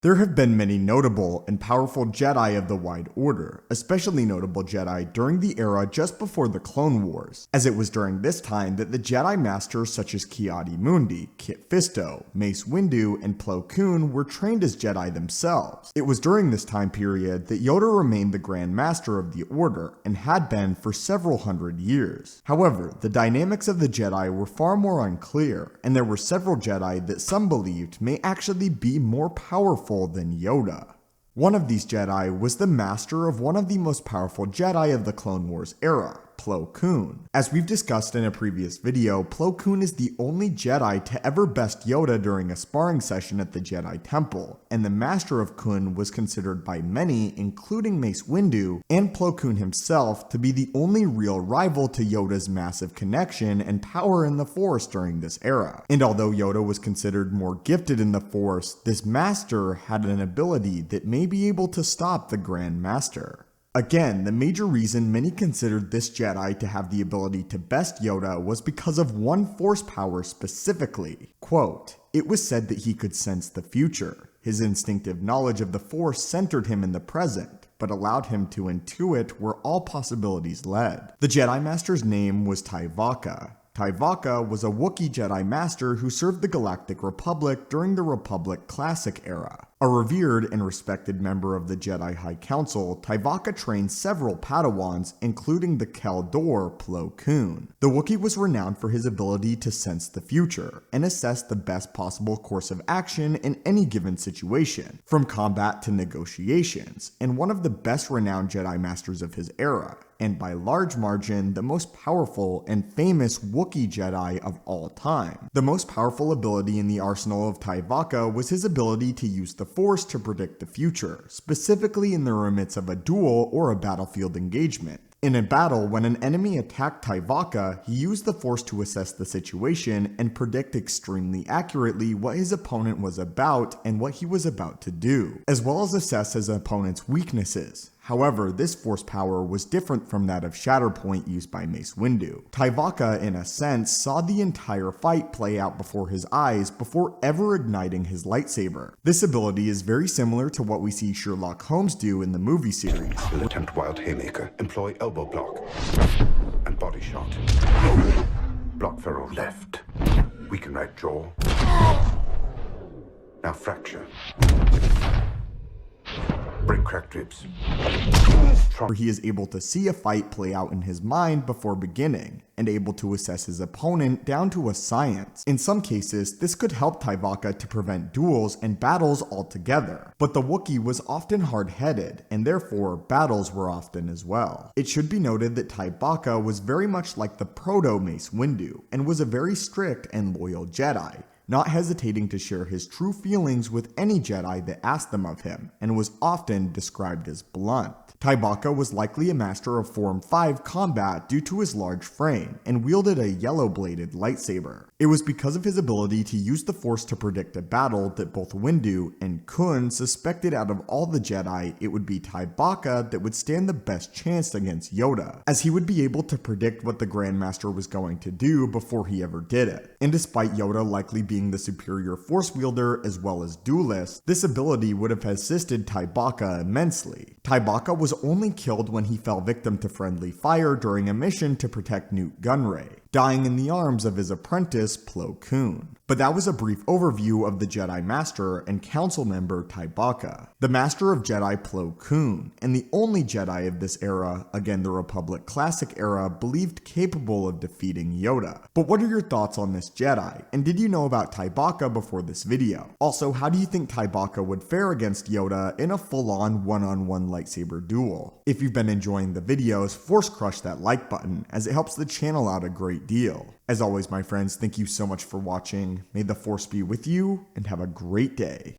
There have been many notable and powerful Jedi of the Wide Order, especially notable Jedi during the era just before the Clone Wars, as it was during this time that the Jedi Masters such as Ki-Adi-Mundi, Kit Fisto, Mace Windu, and Plo Koon were trained as Jedi themselves. It was during this time period that Yoda remained the Grand Master of the Order, and had been for several hundred years. However, the dynamics of the Jedi were far more unclear, and there were several Jedi that some believed may actually be more powerful than Yoda. One of these Jedi was the master of one of the most powerful Jedi of the Clone Wars era, Plo Koon. As we've discussed in a previous video, Plo Koon is the only Jedi to ever best Yoda during a sparring session at the Jedi Temple, and the master of Koon was considered by many, including Mace Windu and Plo Koon himself, to be the only real rival to Yoda's massive connection and power in the Force during this era. And although Yoda was considered more gifted in the Force, this master had an ability that may be able to stop the Grand Master. Again, the major reason many considered this Jedi to have the ability to best Yoda was because of one Force power specifically. Quote, "It was said that he could sense the future. His instinctive knowledge of the Force centered him in the present, but allowed him to intuit where all possibilities led." The Jedi Master's name was Tyvokka. Tyvokka was a Wookiee Jedi Master who served the Galactic Republic during the Republic Classic era. A revered and respected member of the Jedi High Council, Tyvokka trained several Padawans, including the Keldor Plo Koon. The Wookiee was renowned for his ability to sense the future and assess the best possible course of action in any given situation, from combat to negotiations, and one of the best renowned Jedi Masters of his era, and by large margin, the most powerful and famous Wookiee Jedi of all time. The most powerful ability in the arsenal of Tyvokka was his ability to use the Force to predict the future, specifically in the midst of a duel or a battlefield engagement. In a battle, when an enemy attacked Tyvokka, he used the Force to assess the situation and predict extremely accurately what his opponent was about and what he was about to do, as well as assess his opponent's weaknesses. However, this Force power was different from that of Shatterpoint used by Mace Windu. Tyvokka, in a sense, saw the entire fight play out before his eyes before ever igniting his lightsaber. This ability is very similar to what we see Sherlock Holmes do in the movie series. Will attempt wild haymaker, employ elbow block, and body shot. Block ferrule left. Weaken right jaw. Now fracture. Break cracked ribs. Where he is able to see a fight play out in his mind before beginning, and able to assess his opponent down to a science. In some cases, this could help Tyvokka to prevent duels and battles altogether, but the Wookiee was often hard-headed, and therefore battles were often as well. It should be noted that Tyvokka was very much like the proto-Mace Windu, and was a very strict and loyal Jedi, not hesitating to share his true feelings with any Jedi that asked them of him, and was often described as blunt. Tyvokka was likely a master of Form 5 combat due to his large frame, and wielded a yellow-bladed lightsaber. It was because of his ability to use the Force to predict a battle that both Windu and Koon suspected out of all the Jedi it would be Tyvokka that would stand the best chance against Yoda, as he would be able to predict what the Grand Master was going to do before he ever did it. And despite Yoda likely being the superior Force wielder as well as duelist, this ability would have assisted Tyvokka immensely. Tyvokka was only killed when he fell victim to friendly fire during a mission to protect Nute Gunray, dying in the arms of his apprentice Plo Koon. But that was a brief overview of the Jedi Master and Council member Tyvokka. The Master of Jedi Plo Koon, and the only Jedi of this era, again the Republic Classic era, believed capable of defeating Yoda. But what are your thoughts on this Jedi? And did you know about Tyvokka before this video? Also, how do you think Tyvokka would fare against Yoda in a full-on one-on-one lightsaber duel? If you've been enjoying the videos, force crush that like button, as it helps the channel out a great deal. As always, my friends, thank you so much for watching. May the Force be with you, and have a great day.